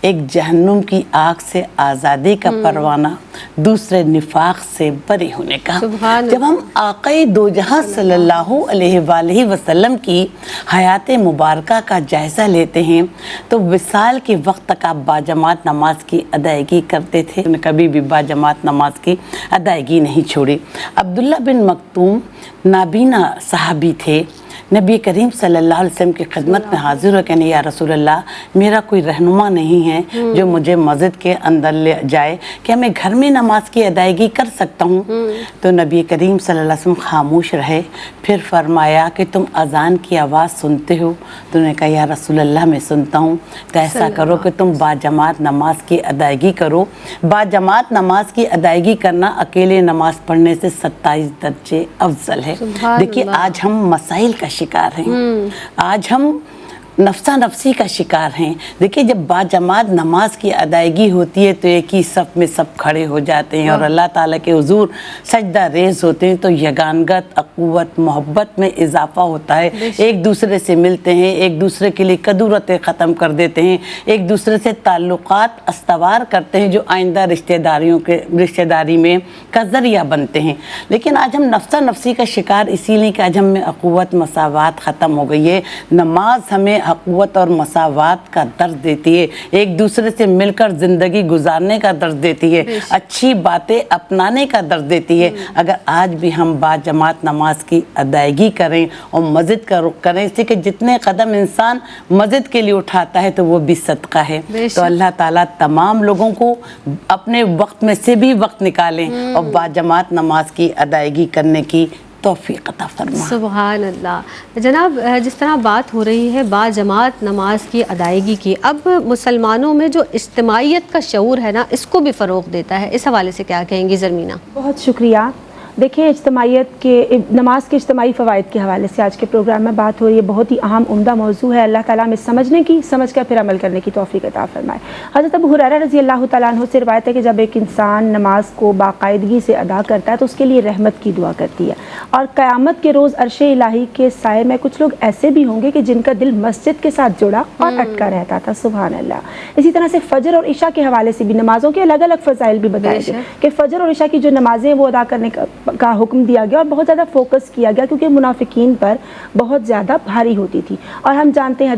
ایک جہنم کی آگ سے آزادی کا پروانہ، دوسرے نفاق سے بری ہونے کا۔ جب ہم آقائے دو جہاں صلی اللہ علیہ وآلہ وسلم کی حیات مبارکہ کا جائزہ لیتے ہیں تو وصال کے وقت تک آپ باجماعت نماز کی ادائیگی کرتے تھے، کبھی بھی باجماعت نماز کی ادائیگی نہیں چھوڑی۔ عبداللہ بن مکتوم نابینا صحابی تھے، نبی کریم صلی اللہ علیہ وسلم کی خدمت میں حاضر ہو کہنے یا رسول اللہ میرا کوئی رہنما نہیں ہے جو مجھے مسجد کے اندر لے جائے، کیا میں گھر میں نماز کی ادائیگی کر سکتا ہوں؟ تو نبی کریم صلی اللہ علیہ وسلم خاموش رہے، پھر فرمایا کہ تم اذان کی آواز سنتے ہو؟ تو نے کہا یا رسول اللہ میں سنتا ہوں۔ تو ایسا کرو کہ تم باجماعت نماز کی ادائیگی کرو۔ باجماعت نماز کی ادائیگی کرنا اکیلے نماز پڑھنے سے 27 درجے افضل ہے۔ دیکھیے آج ہم مسائل کا شکار ہیں، آج ہم نفسا نفسی کا شکار ہیں۔ دیکھیے جب باجماعت نماز کی ادائیگی ہوتی ہے تو ایک ہی صف میں سب کھڑے ہو جاتے ہیں اور اللہ تعالیٰ کے حضور سجدہ ریز ہوتے ہیں، تو یگانگت، اخوت، محبت میں اضافہ ہوتا ہے۔ ایک دوسرے سے ملتے ہیں، ایک دوسرے کے لیے کدورتیں ختم کر دیتے ہیں، ایک دوسرے سے تعلقات استوار کرتے ہیں جو آئندہ رشتہ داری میں کا ذریعہ بنتے ہیں۔ لیکن آج ہم نفسا نفسی کا شکار اسی لیے کہ آج ہم میں اخوت، مساوات ختم ہو گئی ہے۔ نماز ہمیں اخوت اور مساوات کا درس دیتی ہے، ایک دوسرے سے مل کر زندگی گزارنے کا درس دیتی ہے، اچھی باتیں اپنانے کا درس دیتی ہے۔ اگر آج بھی ہم باجماعت نماز کی ادائیگی کریں اور مسجد کا رخ کریں، اس لیے کہ جتنے قدم انسان مسجد کے لیے اٹھاتا ہے تو وہ بھی صدقہ ہے۔ تو اللہ تعالیٰ تمام لوگوں کو اپنے وقت میں سے بھی وقت نکالیں اور باجماعت نماز کی ادائیگی کرنے کی توفیق عطا فرما۔ سبحان اللہ۔ جناب جس طرح بات ہو رہی ہے باجماعت نماز کی ادائیگی کی، اب مسلمانوں میں جو اجتماعیت کا شعور ہے نا اس کو بھی فروغ دیتا ہے، اس حوالے سے کیا کہیں گی زرمینہ؟ بہت شکریہ۔ دیکھیں اجتماعیت کے نماز کے اجتماعی فوائد کے حوالے سے آج کے پروگرام میں بات ہو رہی ہے، بہت ہی اہم عمدہ موضوع ہے۔ اللہ تعالیٰ میں سمجھ کر پھر عمل کرنے کی توفیق عطا فرمائے۔ حضرت ابو ہریرہ رضی اللہ تعالیٰ عنہ سے روایت ہے کہ جب ایک انسان نماز کو باقاعدگی سے ادا کرتا ہے تو اس کے لیے رحمت کی دعا کرتی ہے، اور قیامت کے روز عرش الہی کے سائے میں کچھ لوگ ایسے بھی ہوں گے کہ جن کا دل مسجد کے ساتھ جڑا اور اٹکا رہتا تھا۔ سبحان اللہ۔ اسی طرح سے فجر اور عشاء کے حوالے سے بھی نمازوں کے الگ الگ فضائل بھی بتائے گئے کہ فجر اور عشاء کی جو نمازیں وہ ادا کرنے کا حکم دیا گیا اور بہت زیادہ فوکس کیا گیا کیونکہ منافقین پر بہت زیادہ بھاری ہوتی تھی۔ اور ہم جانتے ہیں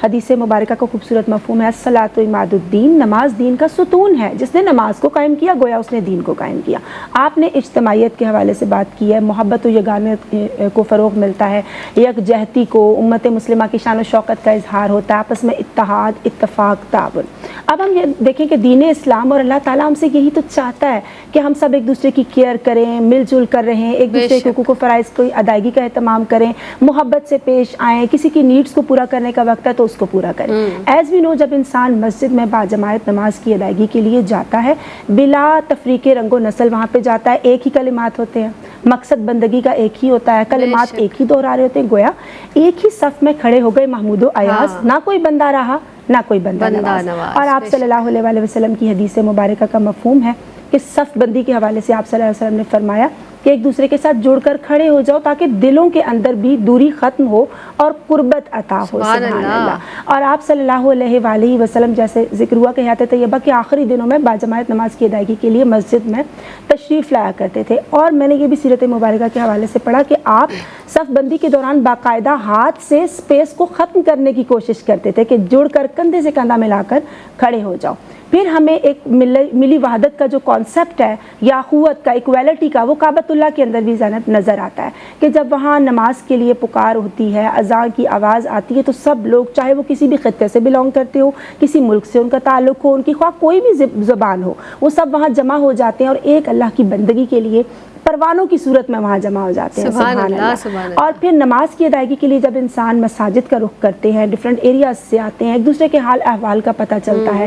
حدیث مبارکہ کا خوبصورت مفہوم ہے الصلاۃ عماد الدین، نماز دین کا ستون ہے، جس نے نماز کو قائم کیا گویا اس نے دین کو قائم کیا۔ آپ نے اجتماعیت کے حوالے سے بات کی ہے، محبت و یگانت کو فروغ ملتا ہے، یکجہتی کو، امت مسلمہ کی شان و شوکت کا اظہار ہوتا ہے، آپس میں اتحاد، اتفاق، تعاون۔ اب ہم یہ دیکھیں کہ دین اسلام اور اللہ تعالیٰ ہم سے یہی تو چاہتا ہے کہ ہم سب ایک دوسرے کی کیئر کریں، مل جل کر رہیں، ایک دوسرے کے حقوق و فرائض کی ادائیگی کا اہتمام کریں، محبت سے پیش آئیں، کسی کی نیڈز کو پورا کرنے کا وقت ہے تو اس کو پورا کریں۔ ایز وی نو جب انسان مسجد میں باجماعت نماز کی ادائیگی کے لیے جاتا ہے، بلا تفریق رنگ و نسل وہاں پہ جاتا ہے، ایک ہی کلمات ہوتے ہیں، مقصد بندگی کا ایک ہی ہوتا ہے، کلمات ایک ہی دہرا رہے ہوتے ہیں، گویا ایک ہی صف میں کھڑے ہو گئے محمود و ایاز، نہ کوئی بندہ رہا نہ کوئی بندہ نواز۔ اور آپ صلی اللہ علیہ وسلم کی حدیث مبارکہ کا مفہوم ہے کہ صف بندی کے حوالے سے آپ صلی اللہ علیہ وسلم نے فرمایا کہ ایک دوسرے کے ساتھ جڑ کر کھڑے ہو جاؤ تاکہ دلوں کے اندر بھی دوری ختم ہو اور قربت عطا ہو۔ سبحان اللہ۔ اور آپ صلی اللہ علیہ وآلہ وسلم جیسے ذکر ہوا کہ حیات طیبہ کے آخری دنوں میں باجماعت نماز کی ادائیگی کے لیے مسجد میں تشریف لایا کرتے تھے، اور میں نے یہ بھی سیرت مبارکہ کے حوالے سے پڑھا کہ آپ صف بندی کے دوران باقاعدہ ہاتھ سے سپیس کو ختم کرنے کی کوشش کرتے تھے کہ جڑ کر کندھے سے کندھا ملا کر کھڑے ہو جاؤ۔ پھر ہمیں ایک ملی وحدت کا جو کانسیپٹ ہے یا اخوت کا، ایکویلٹی کا، وہ کعبۃ اللہ کے اندر بھی نظر آتا ہے کہ جب وہاں نماز کے لیے پکار ہوتی ہے، اذان کی آواز آتی ہے تو سب لوگ، چاہے وہ کسی بھی خطے سے بلانگ کرتے ہو، کسی ملک سے ان کا تعلق ہو، ان کی خواہ کوئی بھی زبان ہو، وہ سب وہاں جمع ہو جاتے ہیں اور ایک اللہ کی بندگی کے لیے پروانوں کی صورت میں وہاں جمع ہو جاتے ہیں۔ سبحان اللہ۔ اور پھر نماز کی ادائیگی کے لیے جب انسان مساجد کا رخ کرتے ہیں، ڈفرینٹ ایریاز سے آتے ہیں، ایک دوسرے کے حال احوال کا پتہ چلتا ہے،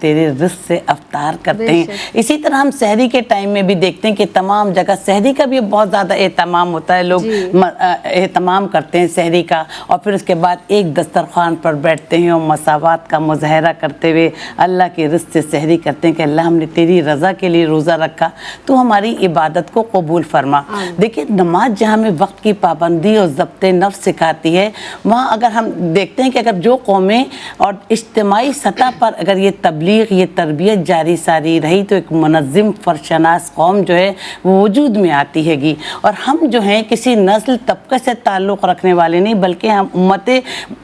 تیرے رزق سے افطار کرتے ہیں. اسی طرح ہم سحری کے ٹائم میں بھی دیکھتے ہیں کہ تمام جگہ سحری کا بھی بہت زیادہ اہتمام ہوتا ہے, لوگ اہتمام کرتے ہیں سحری کا, اور پھر اس کے بعد ایک دسترخوان پر بیٹھتے ہیں اور مساوات کا مظاہرہ کرتے ہوئے اللہ کے رزق سے سحری کرتے ہیں کہ اللہ ہم نے تیری رضا کے لیے روزہ رکھا تو ہماری عبادت کو قبول فرما. دیکھیں نماز جہاں ہمیں وقت کی پابندی اور ضبط نفس سکھاتی ہے, وہاں اگر ہم دیکھتے ہیں کہ اگر جو قومیں اور اجتماعی سطح پر اگر یہ تبلیغ یہ تربیت جاری ساری رہی تو ایک منظم فرشناس قوم جو ہے وہ وجود میں آتی ہے گی. اور ہم جو ہیں کسی نسل طبقے سے تعلق رکھنے والے نہیں بلکہ ہم امت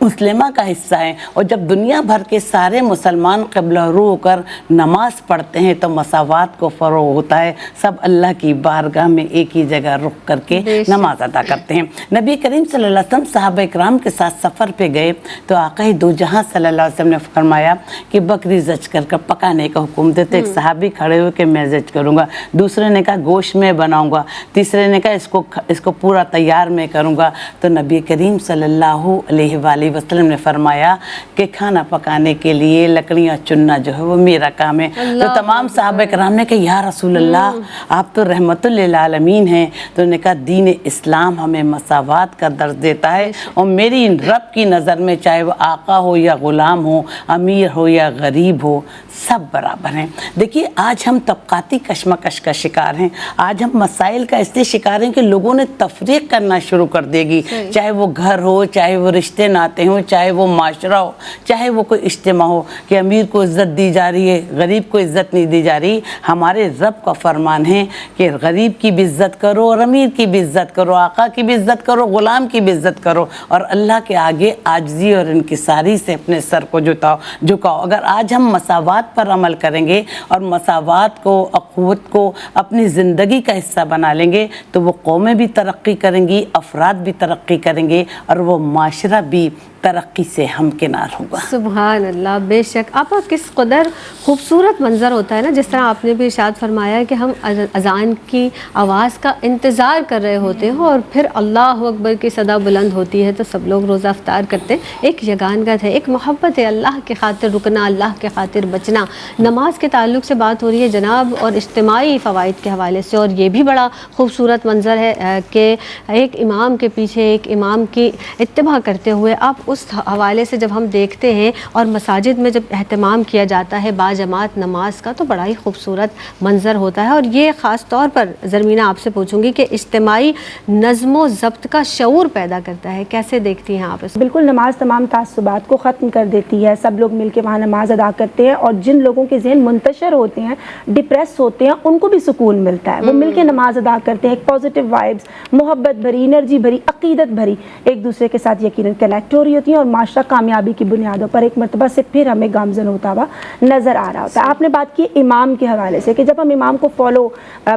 مسلمہ کا حصہ ہیں, اور جب دنیا بھر کے سارے مسلمان قبلہ رو ہو کر نماز پڑھتے ہیں تو مساوات کو فروغ ہوتا ہے, سب اللہ کی بارگاہ میں ایک ہی جگہ رخ کر کے نماز ادا کرتے ہیں. نبی کریم صلی اللہ علیہ وسلم صحابہ کرام کے ساتھ سفر پہ گئے تو آقا دو جہاں صلی اللہ علیہ وسلم نے فرمایا کہ بکری زچ کر پکانے کا حکم دیتے. ایک صحابی کھڑے ہوئے کہ میں زچ کروں گا, دوسرے نے کہا گوشت میں بناؤں گا, تیسرے نے کہا اس کو پورا تیار میں کروں گا. تو نبی کریم صلی اللہ علیہ وآلہ وسلم نے فرمایا کہ کھانا پکانے کے لیے لکڑیاں چننا جو ہے وہ میرا کام ہے. تو تمام صحابہ کرام نے کہا یا رسول اللہ آپ تو رحمت للعالمین ہیں. تو نے کہا دین اسلام ہمیں مساوات کا درس دیتا ہے, اور میری رب کی نظر میں چاہے وہ آقا ہو یا غلام ہو, امیر ہو یا غریب ہو, سب برابر ہیں. دیکھیے آج ہم طبقاتی کشمکش کا شکار ہیں, آج ہم مسائل کا اس لیے شکار ہیں کہ لوگوں نے تفریق کرنا شروع کر دے گی, چاہے وہ گھر ہو, چاہے وہ رشتے ناتے ہوں, چاہے وہ معاشرہ ہو, چاہے وہ کوئی اجتماع ہو, کہ امیر کو عزت دی جا رہی ہے غریب کو عزت نہیں دی جا رہی. ہمارے رب کا فرمان ہے کہ غریب کی بھی عزت کرو اور امیر کی بھی عزت کرو, آقا کی بھی عزت کرو, غلام کی بھی عزت کرو, اور اللہ کے آگے عاجزی اور انکساری سے اپنے سر کو جھکاؤ. اگر آج ہم مساوات پر عمل کریں گے اور مساوات کو, اخوت کو اپنی زندگی کا حصہ بنا لیں گے تو وہ قومیں بھی ترقی کریں گی, افراد بھی ترقی کریں گے, اور وہ معاشرہ بھی ترقی سے ہمکنار ہوگا. سبحان اللہ, بے شک آپ کس قدر خوبصورت منظر ہوتا ہے نا, جس طرح آپ نے بھی ارشاد فرمایا کہ ہم اذان کی آواز کا انتظار کر رہے ہوتے ہیں اور پھر اللہ اکبر کی صدا بلند ہوتی ہے تو سب لوگ روزہ افطار کرتے ہیں. ایک یگانگت ہے, ایک محبت ہے, اللہ کے خاطر رکنا, اللہ کے خاطر بچنا. نماز کے تعلق سے بات ہو رہی ہے جناب, اور اجتماعی فوائد کے حوالے سے, اور یہ بھی بڑا خوبصورت منظر ہے کہ ایک امام کے پیچھے ایک امام کی اتباع کرتے ہوئے آپ اس حوالے سے جب ہم دیکھتے ہیں اور مساجد میں جب اہتمام کیا جاتا ہے باجماعت نماز کا تو بڑا ہی خوبصورت منظر ہوتا ہے. اور یہ خاص طور پر زرمینہ آپ سے پوچھوں گی کہ اجتماعی نظم و ضبط کا شعور پیدا کرتا ہے, کیسے دیکھتی ہیں آپ اس؟ بالکل, نماز تمام تعصبات کو ختم کر دیتی ہے, سب لوگ مل کے وہاں نماز ادا کرتے ہیں, اور جن لوگوں کے ذہن منتشر ہوتے ہیں, ڈپریس ہوتے ہیں, ان کو بھی سکون ملتا ہے. وہ مل کے نماز ادا کرتے ہیں, ایک پازیٹیو وائبس, محبت بھری, انرجی بھری, عقیدت بھری, ایک دوسرے کے ساتھ یقیناً کنیکٹ ہو رہی ہوتی ہیں, اور معاشرہ کامیابی کی بنیادوں پر ایک مرتبہ سے پھر ہمیں گامزن ہوتا ہوا نظر آ رہا ہوتا ہے. آپ نے بات کی امام کے حوالے سے کہ جب ہم امام کو فالو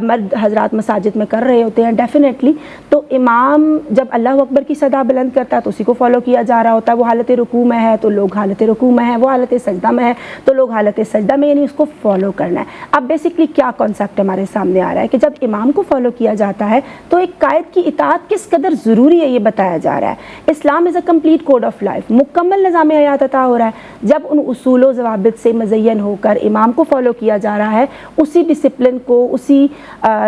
مرد حضرات مساجد میں کر رہے ہوتے ہیں ڈیفینیٹلی, تو امام جب اللہ اکبر کی صدا بلند کرتا ہے تو اسی کو فالو کیا جا رہا ہوتا ہے. وہ حالت رکوع میں ہے تو لوگ حالت رکوع میں ہے, وہ حالت سجدہ میں ہے تو لوگ حالت سجدہ میں, یعنی اس کو فالو کرنا ہے. اب بیسکلی کیا کانسیپٹ ہمارے سامنے آ رہا ہے کہ جب امام کو فالو کیا جاتا ہے تو ایک قائد کی اطاعت کس قدر ضروری ہے یہ بتایا جا رہا ہے. Islam is a complete code of life, مکمل نظام حیات عطا ہو رہا ہے. جب ان اصول و ضوابط سے مزین ہو کر امام کو فالو کیا جا رہا ہے, اسی ڈسپلن کو, اسی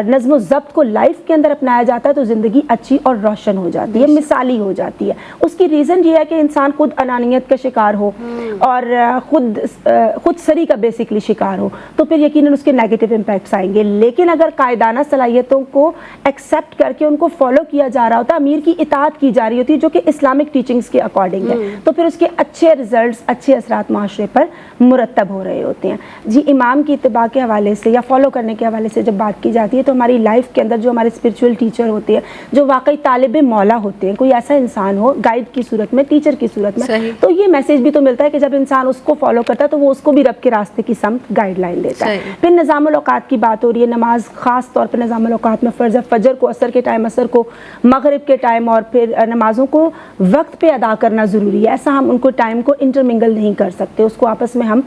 نظم و ضبط کو لائف کے اندر اپنایا جاتا ہے تو زندگی اچھی اور روشن ہو جاتی ہے, مثالی ہو جاتی ہے. اس کی ریزن یہ ہے کہ انسان خود انانیت کا شکار ہو اور خود سری کا بیسکلی شکار ہو, تو پھر یقیناً اس کے نیگیٹو امپیکٹس آئیں گے. لیکن اگر قائدانہ صلاحیتوں کو ایکسیپٹ کر کے ان کو فالو کیا جا رہا ہوتا ہے, امیر کی اطاعت کی جا رہی ہوتی ہے جو کہ اسلامک ٹیچنگز کے اکارڈنگ ہے, تو پھر اس کے اچھے ریزلٹس, اچھے اثرات معاشرے پر مرتب ہو رہے ہوتے ہیں. جی, امام کی اتباع کے حوالے سے یا فالو کرنے کے حوالے سے جب بات کی جاتی ہے تو ہماری لائف کے اندر جو ہمارے اسپرچول ٹیچر ہوتے ہیں, جو واقعی طالب مولا ہوتے ہیں, کوئی ایسا انسان ہو گائیڈ کی صورت میں, ٹیچر کی صورت میں, تو یہ میسج بھی تو ملتا ہے کہ جب انسان اس کو فالو کرتا ہے تو وہ اس کو بھی رب کے راستے کی سمت گائیڈ لائن دیتا ہے. پھر نظام الاوقات کی بات ہو رہی ہے, نماز خاص طور پر نظام الاوقات میں فرض ہے, فجر کو, عصر کے ٹائم عصر کو, مغرب کے ٹائم, اور پھر نمازوں کو وقت پہ ادا کرنا کرنا ضروری ہے. ایسا ہم ان کو ٹائم کو انٹرمنگل نہیں کر سکتے, اس کو آپس میں ہم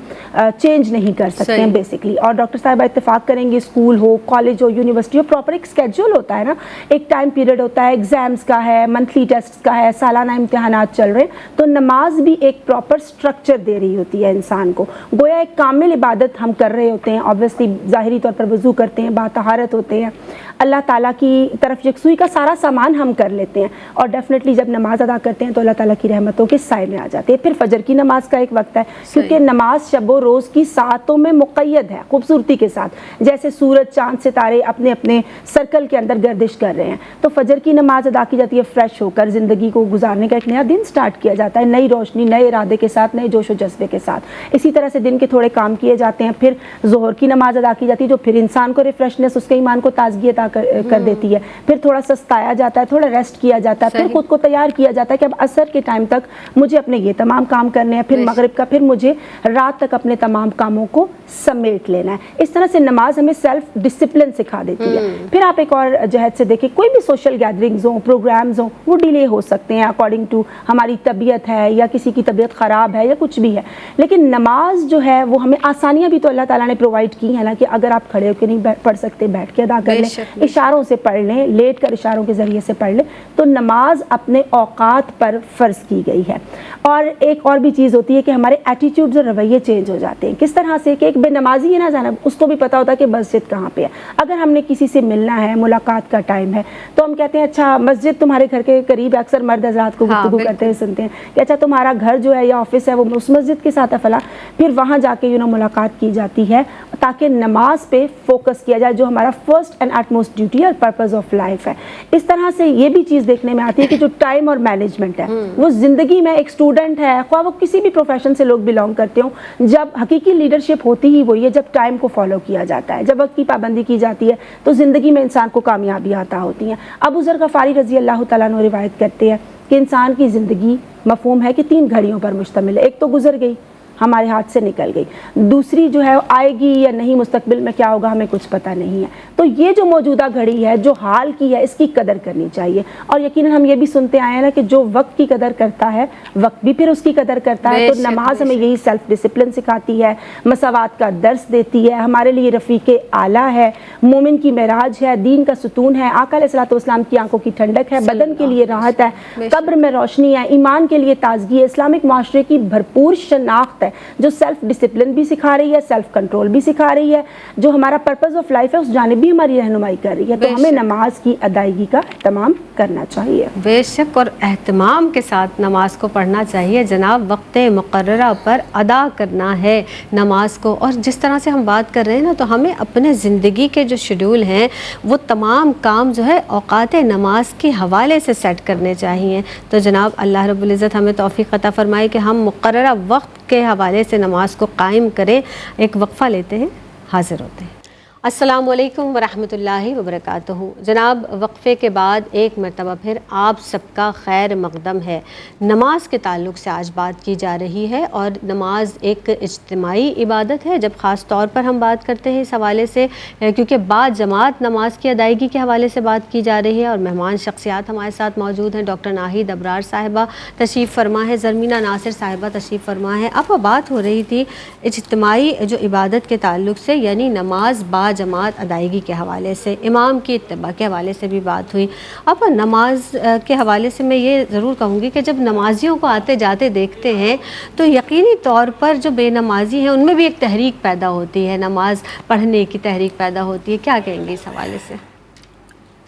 چینج نہیں کر سکتے ہیں بیسکلی. اور ڈاکٹر صاحبہ اتفاق کریں گے, اسکول ہو, کالج ہو, یونیورسٹی ہو, پراپر ایک اسکیڈول ہوتا ہے نا, ایک ٹائم پیریڈ ہوتا ہے, ایگزامس کا ہے, منتھلی ٹیسٹ کا ہے, سالانہ امتحانات چل رہے ہیں, تو نماز بھی ایک پراپر اسٹرکچر دے رہی ہوتی ہے انسان کو. گویا ایک کامل عبادت ہم کر رہے ہوتے ہیں. آبویسلی ظاہری طور پر وضو کرتے ہیں, باطہارت ہوتے ہیں, اللہ تعالیٰ کی طرف یکسوئی کا سارا سامان ہم کر لیتے ہیں, اور ڈیفینیٹلی جب نماز ادا کرتے ہیں تو اللہ تعالیٰ کی رحمتوں کے سائے میں آ جاتے ہیں. پھر فجر کی نماز کا ایک وقت ہے, کیونکہ نماز شب و روز کی ساعتوں میں مقید ہے خوبصورتی کے ساتھ, جیسے سورج چاند ستارے اپنے اپنے سرکل کے اندر گردش کر رہے ہیں. تو فجر کی نماز ادا کی جاتی ہے, فریش ہو کر زندگی کو گزارنے کا ایک نیا دن سٹارٹ کیا جاتا ہے, نئی روشنی, نئے ارادے کے ساتھ, نئے جوش و جذبے کے ساتھ. اسی طرح سے دن کے تھوڑے کام کیے جاتے ہیں. پھر ظہر کی نماز ادا کی جاتی ہے, جو پھر انسان کو ریفریشنس, اس کے ایمان کو تازگی عطا کر دیتی ہے. پھر تھوڑا سستایا جاتا ہے, تھوڑا ریسٹ کیا جاتا ہے, پھر خود کو تیار کیا جاتا ہے کہ اب عصر کے ٹائم تک مجھے اپنے یہ تمام کام کرنے ہیں, پھر مغرب کا, پھر مجھے رات تک اپنے تمام کاموں کو سمیٹ لینا ہے. اس طرح سے نماز ہمیں سیلف ڈسپلن سکھا دیتی ہے. پھر آپ ایک اور جہت سے دیکھیں, کوئی بھی سوشل گیدرنگز ہوں, پروگرامز ہوں, وہ ڈیلے ہو سکتے ہیں اکارڈنگ ٹو ہماری طبیعت ہے یا کسی کی طبیعت خراب ہے یا کچھ بھی ہے, لیکن نماز جو ہے وہ ہمیں آسانیاں بھی تو اللہ تعالیٰ نے پرووائڈ کی ہیں نا, کہ اگر آپ کھڑے ہو کے نہیں پڑھ سکتے, بیٹھ کے ادا کر لیں, اشاروں سے پڑھ لیں, لیٹ کر اشاروں کے ذریعے سے پڑھ لیں. تو نماز اپنے اوقات پر فرض کی گئی ہے. اور ایک اور بھی چیز ہوتی ہے کہ ہمارے ایٹیٹیوڈز اور رویے چینج ہو جاتے ہیں. کس طرح سے کہ ایک بے نمازی ہے نا جانا, اس کو بھی پتا ہوتا ہے کہ مسجد کہاں پہ ہے. اگر ہم نے کسی سے ملنا ہے, ملاقات کا ٹائم ہے, تو ہم کہتے ہیں اچھا مسجد تمہارے گھر کے قریب ہے. اکثر مرد حضرات کو گفتگو کرتے ہیں سنتے ہیں کہ اچھا تمہارا گھر جو ہے یا آفس ہے وہ اس مسجد کے ساتھ ہے فلاں. پھر وہاں جا کے ملاقات کی جاتی ہے تاکہ نماز پہ فوکس کیا جائے, جو ہمارا فرسٹ اینڈ اٹموسٹ ڈیوٹی اور پرپز آف لائف ہے. اس طرح سے یہ بھی چیز دیکھنے میں آتی ہے کہ جو ٹائم اور مینجمنٹ ہے وہ زندگی میں, ایک اسٹوڈنٹ ہے, خواہ وہ کسی بھی پروفیشن سے لوگ بلانگ کرتے ہوں, جب حقیقی لیڈرشپ ہوتی ہی وہی ہے جب ٹائم کو فالو کیا جاتا ہے, جب وقت کی پابندی کی جاتی ہے, تو زندگی میں انسان کو کامیابی عطا ہوتی ہیں. ابو ذر غفاری رضی اللہ تعالیٰ عنہ روایت کرتے ہیں کہ انسان کی زندگی مفہوم ہے کہ 3 گھڑیوں پر مشتمل ہے. ایک تو گزر گئی, ہمارے ہاتھ سے نکل گئی. دوسری جو ہے آئے گی یا نہیں, مستقبل میں کیا ہوگا ہمیں کچھ پتہ نہیں ہے. تو یہ جو موجودہ گھڑی ہے, جو حال کی ہے, اس کی قدر کرنی چاہیے. اور یقیناً ہم یہ بھی سنتے آئے ہیں نا کہ جو وقت کی قدر کرتا ہے وقت بھی پھر اس کی قدر کرتا ہے. تو نماز ہمیں یہی سیلف ڈسپلن سکھاتی ہے, مساوات کا درس دیتی ہے, ہمارے لیے رفیق اعلیٰ ہے, مومن کی معراج ہے, دین کا ستون ہے, آقا علیہ الصلوۃ والسلام کی آنکھوں کی ٹھنڈک ہے, بدن کے لیے راحت ہے, قبر میں روشنی ہے, ایمان کے لیے تازگی ہے, اسلامک معاشرے کی بھرپور شناخت ہے, جو سیلف ڈسپلن بھی سکھا رہی ہے, سیلف کنٹرول بھی سکھا رہی ہے, جو ہمارا پرپز آف لائف ہے اس جانب بھی ہماری رہنمائی کر رہی ہے. تو ہمیں نماز کی ادائیگی کا اہتمام کرنا چاہیے. بے شک, اور اہتمام کے ساتھ نماز کو پڑھنا چاہیے جناب. وقت مقررہ پر ادا کرنا ہے نماز کو. اور جس طرح سے ہم بات کر رہے ہیں نا, تو ہمیں اپنے زندگی کے جو شیڈول ہیں وہ تمام کام جو ہے اوقات نماز کے حوالے سے سیٹ کرنے چاہیے. تو جناب اللہ رب العزت ہمیں توفیق عطا فرمائے کہ ہم مقررہ وقت کے حوالے سے نماز کو قائم کریں. ایک وقفہ لیتے ہیں, حاضر ہوتے ہیں. السلام علیکم ورحمۃ اللہ وبرکاتہ. جناب وقفے کے بعد ایک مرتبہ پھر آپ سب کا خیر مقدم ہے. نماز کے تعلق سے آج بات کی جا رہی ہے, اور نماز ایک اجتماعی عبادت ہے. جب خاص طور پر ہم بات کرتے ہیں اس حوالے سے, کیونکہ بعد جماعت نماز کی ادائیگی کے حوالے سے بات کی جا رہی ہے, اور مہمان شخصیات ہمارے ساتھ موجود ہیں. ڈاکٹر ناہید ابرار صاحبہ تشریف فرما ہے, زرمینہ ناصر صاحبہ تشریف فرما ہے. اب بات ہو رہی تھی اجتماعی جو عبادت کے تعلق سے, یعنی نماز جماعت ادائیگی کے حوالے سے, امام کی اتباع کے حوالے سے بھی بات ہوئی. اب نماز کے حوالے سے میں یہ ضرور کہوں گی کہ جب نمازیوں کو آتے جاتے دیکھتے ہیں تو یقینی طور پر جو بے نمازی ہیں ان میں بھی ایک تحریک پیدا ہوتی ہے, نماز پڑھنے کی تحریک پیدا ہوتی ہے. کیا کہیں گے اس حوالے سے؟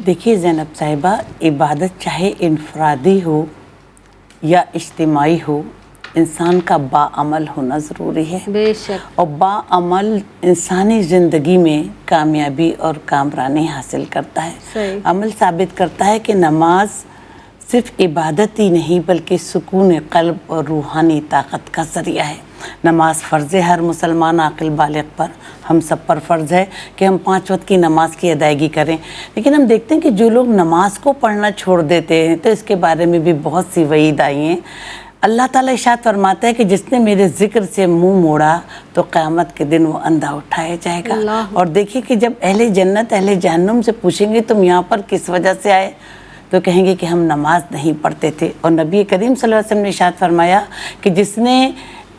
دیکھیے زینب صاحبہ, عبادت چاہے انفرادی ہو یا اجتماعی ہو, انسان کا باعمل ہونا ضروری ہے. بے شک. اور باعمل انسانی زندگی میں کامیابی اور کامرانی حاصل کرتا ہے. صحیح. عمل ثابت کرتا ہے کہ نماز صرف عبادت ہی نہیں بلکہ سکون قلب اور روحانی طاقت کا ذریعہ ہے. نماز فرض ہے ہر مسلمان عاقل بالغ پر, ہم سب پر فرض ہے کہ ہم 5 وقت کی نماز کی ادائیگی کریں. لیکن ہم دیکھتے ہیں کہ جو لوگ نماز کو پڑھنا چھوڑ دیتے ہیں تو اس کے بارے میں بھی بہت سی وعید آئی ہیں. اللہ تعالیٰ ارشاد فرماتا ہے کہ جس نے میرے ذکر سے منہ موڑا تو قیامت کے دن وہ اندھا اٹھایا جائے گا. اور دیکھیے کہ جب اہل جنت اہل جہنم سے پوچھیں گے تم یہاں پر کس وجہ سے آئے, تو کہیں گے کہ ہم نماز نہیں پڑھتے تھے. اور نبی کریم صلی اللہ علیہ وسلم نے ارشاد فرمایا کہ جس نے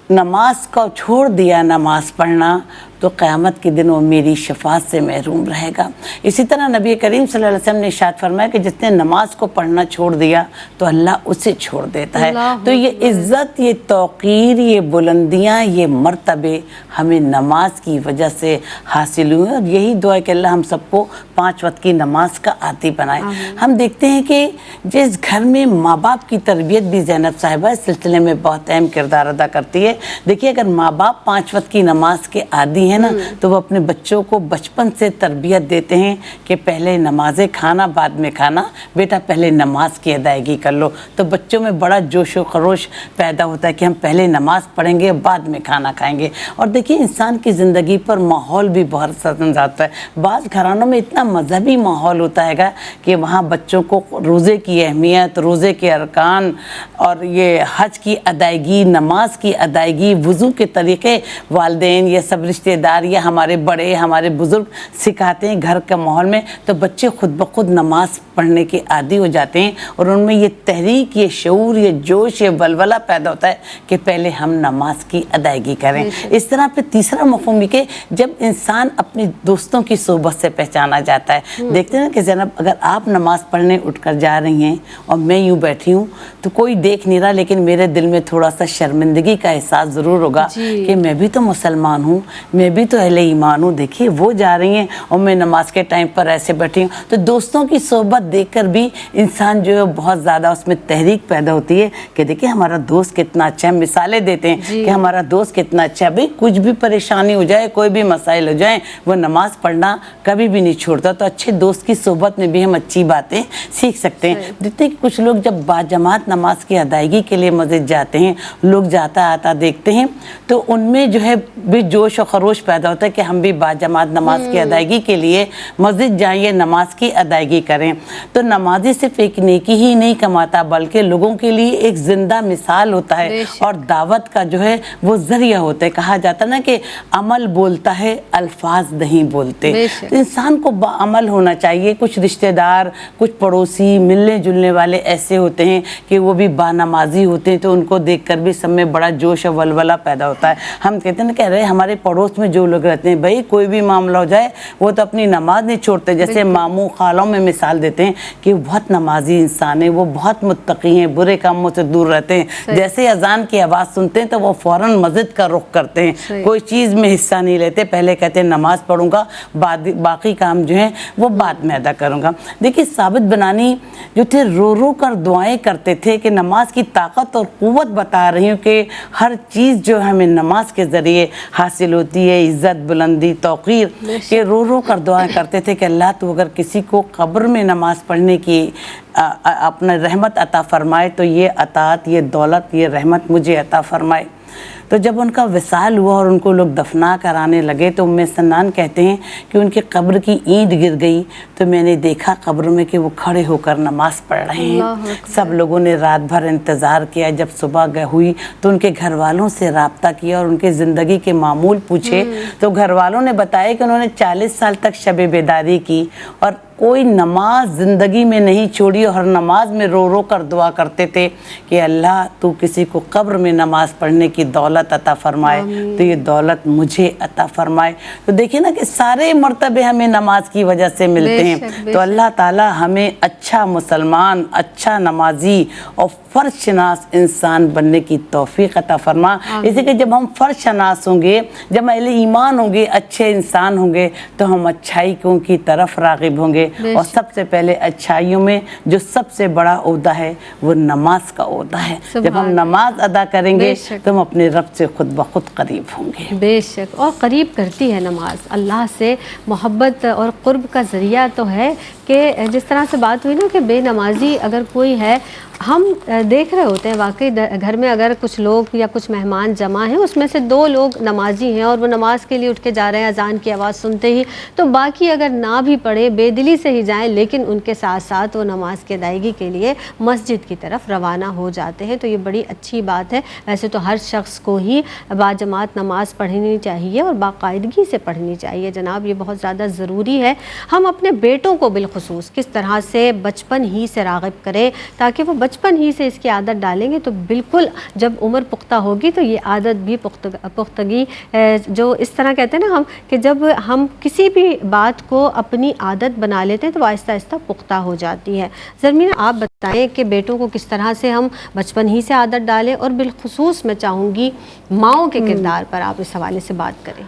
نماز کو چھوڑ دیا نماز پڑھنا تو قیامت کے دن وہ میری شفاعت سے محروم رہے گا. اسی طرح نبی کریم صلی اللہ علیہ وسلم نے ارشاد فرمایا کہ جس نے نماز کو پڑھنا چھوڑ دیا تو اللہ اسے چھوڑ دیتا ہے. تو یہ عزت، یہ توقیر، یہ بلندیاں، یہ مرتبے ہمیں نماز کی وجہ سے حاصل ہوئے. اور یہی دعا ہے کہ اللہ ہم سب کو 5 وقت کی نماز کا عادی بنائے. ہم دیکھتے ہیں کہ جس گھر میں ماں باپ کی تربیت بھی زینب صاحبہ اس سلسلے میں بہت اہم کردار ادا کرتی ہے. دیکھیے اگر ماں باپ 5 وقت کی نماز کے عادی ہیں نا تو وہ اپنے بچوں کو بچپن سے تربیت دیتے ہیں کہ پہلے نمازیں کھانا بعد میں کھانا، بیٹا پہلے نماز کی ادائیگی کر لو. تو بچوں میں بڑا جوش و خروش پیدا ہوتا ہے کہ ہم پہلے نماز پڑھیں گے بعد میں کھانا کھائیں گے. اور دیکھیے انسان کی زندگی پر ماحول بھی بہت اثر انداز ہے. بعض گھرانوں میں اتنا مذہبی ماحول ہوتا ہے گا کہ وہاں بچوں کو روزے کی اہمیت، روزے کے ارکان اور یہ حج کی ادائیگی، نماز کی ادائیگی، وضو کے طریقے والدین یہ سب رشتہ دار یا ہمارے بڑے، ہمارے بزرگ سکھاتے ہیں گھر کے ماحول میں. تو بچے خود بخود نماز پڑھنے کے عادی ہو جاتے ہیں اور ان میں یہ تحریک، یہ شعور، یہ جوش، یہ ولولہ پیدا ہوتا ہے کہ پہلے ہم نماز کی ادائیگی کریں. اس طرح پہ تیسرا مفہوم یہ کہ جب انسان اپنے دوستوں کی صحبت سے پہچانا جاتا ہے. دیکھتے ہیں نا کہ زینب اگر آپ نماز پڑھنے اٹھ کر جا رہی ہیں اور میں یوں بیٹھی ہوں تو کوئی دیکھ نہیں رہا، لیکن میرے دل میں تھوڑا سا شرمندگی کا احساس ضرور ہوگا کہ میں بھی تو مسلمان ہوں، میں بھی تو اہل ایمان ہوں. دیکھیے وہ جا رہی ہیں اور میں نماز کے ٹائم پر ایسے بیٹھی ہوں. تو دوستوں کی صحبت دیکھ کر بھی انسان جو ہے بہت زیادہ اس میں تحریک پیدا ہوتی ہے کہ دیکھیں ہمارا دوست کتنا اچھا ہے. مثالیں دیتے ہیں کہ ہمارا دوست کتنا اچھا ہے. بھئی کچھ بھی پریشانی ہو جائے، کوئی بھی مسائل ہو جائیں، وہ نماز پڑھنا کبھی بھی نہیں چھوڑتا. تو اچھے دوست کی صحبت میں بھی ہم اچھی باتیں سیکھ سکتے ہیں. دیکھتے ہیں کہ کچھ لوگ جب باجماعت نماز کی ادائیگی کے لیے مسجد جاتے ہیں، لوگ جاتا آتا دیکھتے ہیں تو ان میں جو ہے بھی جوش و خروش پیدا ہوتا ہے کہ ہم بھی باجماعت نماز کی ادائیگی کے لیے مسجد جائیں، نماز کی ادائیگی کریں. تو نمازی صرف ایک نیکی ہی نہیں کماتا بلکہ لوگوں کے لیے ایک زندہ مثال ہوتا ہے اور دعوت کا جو ہے وہ ذریعہ ہوتا ہے. کہا جاتا نا کہ عمل بولتا ہے، الفاظ نہیں بولتے. تو انسان کو باعمل ہونا چاہیے. کچھ رشتہ دار، کچھ پڑوسی، ملنے جلنے والے ایسے ہوتے ہیں کہ وہ بھی بانمازی ہوتے ہیں تو ان کو دیکھ کر بھی سب میں بڑا جوش و ولولہ پیدا ہوتا ہے. ہم کہتے ہیں نا کہ ارے ہمارے پڑوس میں جو لوگ رہتے ہیں بھائی کوئی بھی معاملہ ہو جائے وہ تو اپنی نماز نہیں چھوڑتے. جیسے ماموں خالوں میں مثال دیتے ہیں کہ وہ بہت نمازی انسان ہیں، وہ بہت متقی ہیں، برے کاموں سے دور رہتے ہیں. جیسے اذان کی آواز سنتے ہیں تو وہ فوراً مسجد کا رخ کرتے ہیں، کوئی چیز میں حصہ نہیں لیتے. پہلے کہتے ہیں نماز پڑھوں گا، باقی کام جو ہیں وہ بعد میں ادا کروں گا. دیکھیے ثابت بنانی جو تھے رو رو کر دعائیں کرتے تھے کہ نماز کی طاقت اور قوت بتا رہی ہوں کہ ہر چیز جو ہمیں نماز کے ذریعے حاصل ہوتی ہے، عزت، بلندی، توقیر. کہ رو رو کر دعائیں کرتے تھے کہ اللہ تو اگر کسی کو قبر میں نماز پڑھنے کی اپنا رحمت عطا فرمائے تو یہ عطاعت، یہ دولت، یہ رحمت مجھے عطا فرمائے. تو جب ان کا وصال ہوا اور ان کو لوگ دفنا کرانے لگے تو ام سنان کہتے ہیں کہ ان کی قبر کی اینٹ گر گئی تو میں نے دیکھا قبر میں کہ وہ کھڑے ہو کر نماز پڑھ رہے ہیں. سب لوگوں نے رات بھر انتظار کیا. جب صبح ہوئی تو ان کے گھر والوں سے رابطہ کیا اور ان کے زندگی کے معمول پوچھے تو گھر والوں نے بتایا کہ انہوں نے 40 سال تک شب بیداری کی اور کوئی نماز زندگی میں نہیں چھوڑی اور ہر نماز میں رو رو کر دعا کرتے تھے کہ اللہ تو کسی کو قبر میں نماز پڑھنے کی دولت عطا فرمائے تو یہ دولت مجھے عطا فرمائے. تو دیکھیں نا کہ سارے مرتبے ہمیں نماز کی وجہ سے ملتے ہیں. تو اللہ تعالی ہمیں اچھا مسلمان، اچھا نمازی اور فرض شناس انسان بننے کی توفیق عطا فرما. اسی کہ جب ہم فرض شناس ہوں گے، جب اہل ایمان ہوں گے، اچھے انسان ہوں گے تو ہم اچھائیوں کی طرف راغب ہوں گے. اور سب سے پہلے اچھائیوں میں جو سب سے بڑا عہدہ ہے وہ نماز کا عہدہ ہے. جب ہم نماز ادا کریں گے تو ہم اپنے رب سے خود بخود قریب ہوں گے. بے شک، اور قریب کرتی ہے نماز. اللہ سے محبت اور قرب کا ذریعہ تو ہے کہ جس طرح سے بات ہوئی نا کہ بے نمازی اگر کوئی ہے ہم دیکھ رہے ہوتے ہیں واقعی گھر میں اگر کچھ لوگ یا کچھ مہمان جمع ہیں، اس میں سے 2 لوگ نمازی ہیں اور وہ نماز کے لیے اٹھ کے جا رہے ہیں اذان کی آواز سنتے ہی، تو باقی اگر نہ بھی پڑھیں، بے دلی سے ہی جائیں، لیکن ان کے ساتھ ساتھ وہ نماز کی ادائیگی کے لیے مسجد کی طرف روانہ ہو جاتے ہیں، تو یہ بڑی اچھی بات ہے۔ ویسے تو ہر شخص کو ہی باجماعت نماز پڑھنی چاہیے اور باقاعدگی سے پڑھنی چاہیے جناب، یہ بہت زیادہ ضروری ہے۔ ہم اپنے بیٹوں کو بالخصوص کس طرح سے بچپن ہی سے راغب کریں تاکہ وہ بچپن ہی سے اس کی عادت ڈالیں گے تو بالکل جب عمر پختہ ہوگی تو یہ عادت بھی پختگی جو اس طرح کہتے ہیں نا ہم کہ جب ہم کسی بھی بات کو اپنی عادت بنا لیتے ہیں تو آہستہ آہستہ پختہ ہو جاتی ہے۔ زرمین آپ بتائیں کہ بیٹوں کو کس طرح سے ہم بچپن ہی سے عادت ڈالیں، اور بالخصوص میں چاہوں گی ماؤں کے کردار پر آپ اس حوالے سے بات کریں۔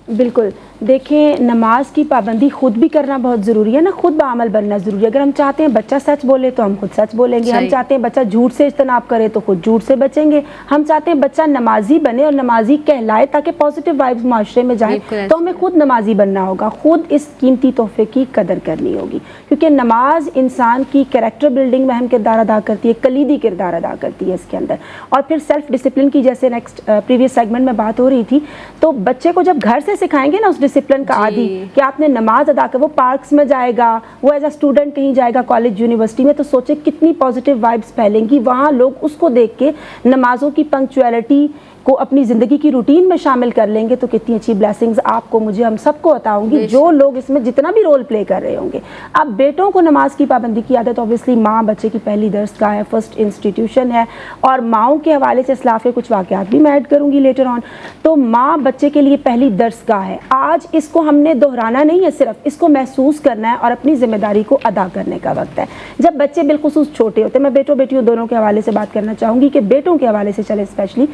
بالکل، دیکھیں نماز کی پابندی خود بھی کرنا بہت ضروری ہے نا، خود بعمل بننا ضروری ہے۔ اگر ہم چاہتے ہیں بچہ سچ بولے تو ہم خود سچ بولیں گے، ہم چاہتے ہیں بچہ جھوٹ سے اجتناب کرے تو خود جھوٹ سے بچیں گے، ہم چاہتے ہیں بچہ نمازی بنے اور نمازی کہلائے تاکہ پازیٹیو وائبز معاشرے میں جائیں تو ہمیں خود نمازی بننا ہوگا، خود اس قیمتی تحفے کی قدر کرنی ہوگی، کیونکہ نماز انسان کی کریکٹر بلڈنگ میں اہم کردار ادا کرتی ہے، کلیدی کردار ادا کرتی ہے اس کے اندر۔ اور پھر سیلف ڈسپلن کی جیسے پریویس سیگمنٹ میں بات ہو رہی تھی، تو بچے کو جب گھر سے سکھائیں گے نا اس ڈسپلن کا عادی کہ آپ نے نماز ادا کر، وہ پارکس میں جائے گا، وہ ایز اے اسٹوڈنٹ کہیں جائے گا کالج یونیورسٹی میں، تو سوچے کتنی پازیٹیو وائبس پھیلیں گی، وہاں لوگ اس کو دیکھ کے نمازوں کی پنکچویلٹی کو اپنی زندگی کی روٹین میں شامل کر لیں گے، تو کتنی اچھی بلیسنگز آپ کو، مجھے، ہم سب کو عطا ہوں گی جو لوگ اس میں جتنا بھی رول پلے کر رہے ہوں گے۔ اب بیٹوں کو نماز کی پابندی کی عادت اوبیسلی ماں بچے کی پہلی درسگاہ ہے، فرسٹ انسٹیٹیوشن ہے، اور ماؤں کے حوالے سے اسلاف کے کچھ واقعات بھی میں ایڈ کروں گی لیٹر آن۔ تو ماں بچے کے لیے پہلی درسگاہ ہے، آج اس کو ہم نے دہرانا نہیں ہے، صرف اس کو محسوس کرنا ہے اور اپنی ذمہ داری کو ادا کرنے کا وقت ہے۔ جب بچے بالخصوص چھوٹے ہوتے ہیں، میں بیٹوں بیٹیوں دونوں کے حوالے سے بات کرنا چاہوں گی کہ بیٹوں کے حوالے سے چلے اسپیشلی،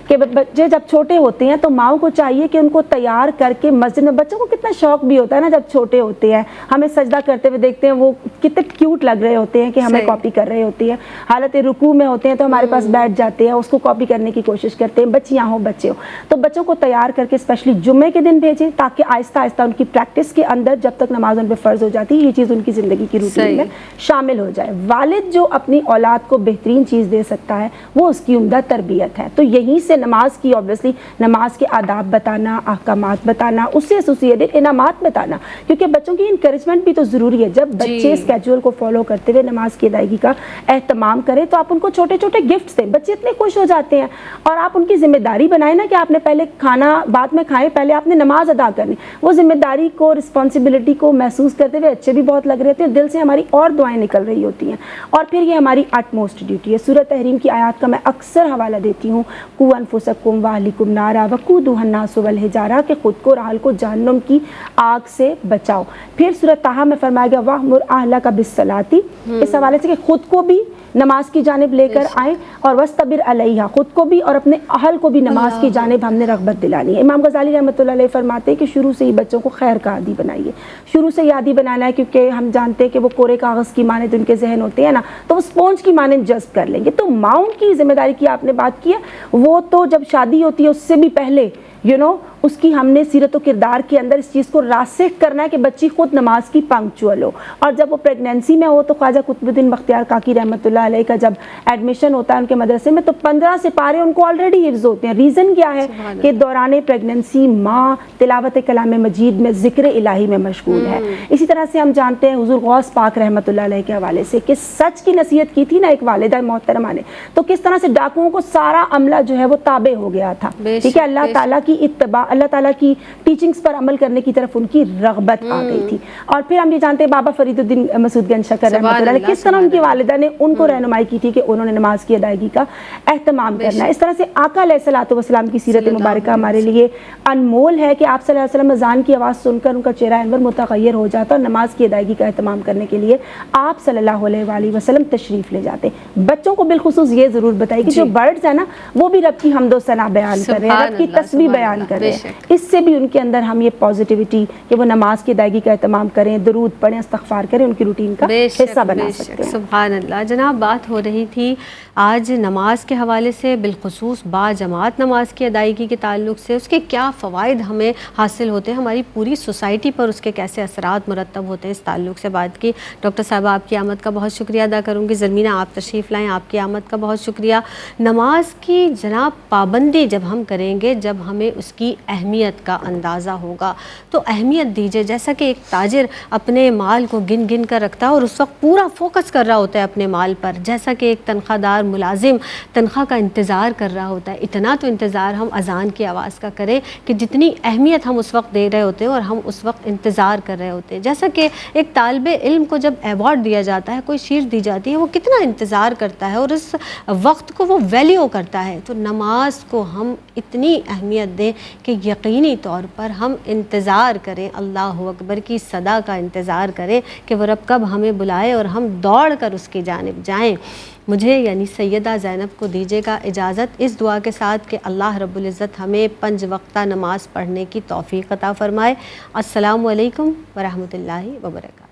کہ بچے جب چھوٹے ہوتے ہیں تو ماؤں کو چاہیے کہ ان کو تیار کر کے مسجد میں، بچوں کو کتنا شوق بھی ہوتا ہے نا جب چھوٹے ہوتے ہیں، ہمیں سجدہ کرتے ہوئے دیکھتے ہیں وہ کتنے کیوٹ لگ رہے ہوتے ہیں کہ ہمیں کاپی کر رہے ہوتے ہیں، حالت رکوع میں ہوتے ہیں تو ہمارے پاس بیٹھ جاتے ہیں، اس کو کاپی کرنے کی کوشش کرتے ہیں، بچیاں ہوں بچے ہوں، تو بچوں کو تیار کر کے اسپیشلی جمعے کے دن بھیجیں تاکہ آہستہ آہستہ ان کی پریکٹس کے اندر جب تک نماز ان پہ فرض ہو جاتی ہے یہ چیز ان کی زندگی کی روٹین میں شامل ہو جائے۔ والد جو اپنی اولاد کو بہترین چیز دے سکتا ہے وہ اس کی عمدہ تربیت ہے، تو یہیں سے نماز کی اوبویسلی نماز کے آداب بتانا، احکامات بتانا، اس سے ایسوسیٹڈ انعامات بتانا، کیونکہ بچوں کی انکریجمنٹ بھی تو ضروری ہے۔ جب بچے اسکیجول کو فالو کرتے ہوئے نماز کی ادائیگی کا اہتمام کریں تو آپ ان کو چھوٹے چھوٹے گفٹس دیں، بچے اتنے خوش ہو جاتے ہیں، اور آپ ان کی ذمہ داری بنائیں نا کہ آپ نے پہلے کھانا بعد میں کھائیں، پہلے آپ نے نماز ادا کرنی، وہ ذمہ داری کو، رسپانسبلٹی کو محسوس کرتے ہوئے اچھے بھی بہت لگ رہے ہیں، دل سے ہماری اور دعائیں نکل رہی ہوتی ہیں، اور پھر یہ ہماری اٹ موسٹ ڈیوٹی ہے۔ سورۃ تحریم کی آیات کا میں اکثر حوالہ دیتی ہوں، قوا انفسکم واہلیکم نارا وقودھا الناس والحجارہ، کہ خود کو اور اہل کو جہنم کی آگ سے بچاؤ۔ پھر سورۃ طٰہٰ میں فرمایا گیا وَأْمُرْ أَهْلَكَ بِالصَّلَاةِ، اس حوالے سے کہ خود کو بھی نماز کی جانب لے کر آئیں اور وَاسْتَبِرْ عَلَيْهَا، خود کو بھی اور اپنے اہل کو بھی نماز کی جانب ہم نے رغبت دلانی ہے۔ امام غزالی رحمۃ اللہ علیہ فرماتے ہیں کہ شروع سے ہی بچوں کو خیر کا عادی بنائیے، شروع سے ہی عادی بنانا ہے، کیونکہ ہم جانتے ہیں کہ وہ کورے کاغذ کی مانند ان کے ذہن ہوتے ہیں نا، تو وہ اسپونج کی مانند جذب کر لیں گے۔ تو ماؤں کی ذمہ داری کی آپ نے بات کی ہے، وہ تو جب شادی ہوتی ہے اس سے بھی پہلے اس کی ہم نے سیرت و کردار کے اندر اس چیز کو راسخ کرنا ہے کہ بچی خود نماز کی پنکچوئل ہو، اور جب وہ پریگنینسی میں ہو تو خواجہ قطب الدین بختیار کاکی رحمۃ اللہ علیہ کا جب ایڈمیشن ہوتا ہے ان کے مدرسے میں تو 15 سپارے ان کو آلریڈی حفظ ہوتے ہیں۔ ریزن کیا ہے کہ دوران پریگنینسی ماں تلاوت کلام مجید میں ذکر الہی میں مشغول ہے۔ اسی طرح سے ہم جانتے ہیں حضور غوث پاک رحمۃ اللہ علیہ کے حوالے سے کہ سچ کی نصیحت کی تھی نا ایک والدہ محترمہ نے، تو کس طرح سے ڈاکوؤں کو سارا عملہ جو ہے وہ تابع ہو گیا تھا، ٹھیک ہے، اللہ تعالیٰ کی اتباع، اللہ تعالیٰ کی ٹیچنگز پر عمل کرنے کی طرف ان کی رغبت آ گئی تھی۔ اور پھر ہم یہ جانتے ہیں بابا فرید الدین مسعود گنج شکر رحمۃ اللہ علیہ کس طرح ان کی والدہ نے ان کو رہنمائی کی تھی کہ انہوں نے نماز کی ادائیگی کا اہتمام کرنا ہے۔ اس طرح سے آقا علیہ الصلوۃ والسلام کی سیرت مبارکہ ہمارے لیے انمول ہے کہ آپ صلی اللہ علیہ وسلم اذان کی آواز سن کر ان کا چہرہ انور متغیر ہو جاتا اور نماز کی ادائیگی کا اہتمام کرنے کے لیے آپ صلی اللہ علیہ وآلہ وسلم تشریف لے جاتے۔ بچوں کو بالخصوص یہ ضرور بتائیے کہ جو برڈز ہیں نا وہ بھی رب کی حمد و ثنا بیان کر رہے ہیں، رب کی تسبیح بیان کر رہے ہیں، شک۔ اس سے بھی ان کے اندر ہم یہ پازیٹیوٹی کہ وہ نماز کی ادائیگی کا اہتمام کریں، درود پڑھیں، استغفار کریں، ان کی روٹین کا بے حصہ شک، بنا بے سکتے شک، ہیں۔ سبحان اللہ۔ جناب بات ہو رہی تھی آج نماز کے حوالے سے، بالخصوص با جماعت نماز کی ادائیگی کے تعلق سے، اس کے کیا فوائد ہمیں حاصل ہوتے ہیں، ہماری پوری سوسائٹی پر اس کے کیسے اثرات مرتب ہوتے ہیں، اس تعلق سے بات کی۔ ڈاکٹر صاحبہ آپ کی آمد کا بہت شکریہ ادا کروں گی۔ زرمینہ آپ تشریف لائیں، آپ کی آمد کا بہت شکریہ۔ نماز کی جناب پابندی جب ہم کریں گے، جب ہمیں اس کی اہمیت کا اندازہ ہوگا تو اہمیت دیجیے، جیسا کہ ایک تاجر اپنے مال کو گن گن کر رکھتا ہے اور اس وقت پورا فوکس کر رہا ہوتا ہے اپنے مال پر، جیسا کہ ایک تنخواہ دار ملازم تنخواہ کا انتظار کر رہا ہوتا ہے، اتنا تو انتظار ہم اذان کی آواز کا کریں کہ جتنی اہمیت ہم اس وقت دے رہے ہوتے ہیں اور ہم اس وقت انتظار کر رہے ہوتے ہیں۔ جیسا کہ ایک طالب علم کو جب ایوارڈ دیا جاتا ہے، کوئی چیز دی جاتی ہے، وہ کتنا انتظار کرتا ہے اور اس وقت کو وہ ویلیو کرتا ہے، تو نماز کو ہم اتنی اہمیت دیں کہ یقینی طور پر ہم انتظار کریں، اللہ اکبر کی صدا کا انتظار کریں کہ وہ رب کب ہمیں بلائے اور ہم دوڑ کر اس کی جانب جائیں۔ مجھے یعنی سیدہ زینب کو دیجیے گا اجازت اس دعا کے ساتھ کہ اللہ رب العزت ہمیں 5 وقتہ نماز پڑھنے کی توفیق عطا فرمائے۔ السلام علیکم ورحمۃ اللہ وبرکاتہ۔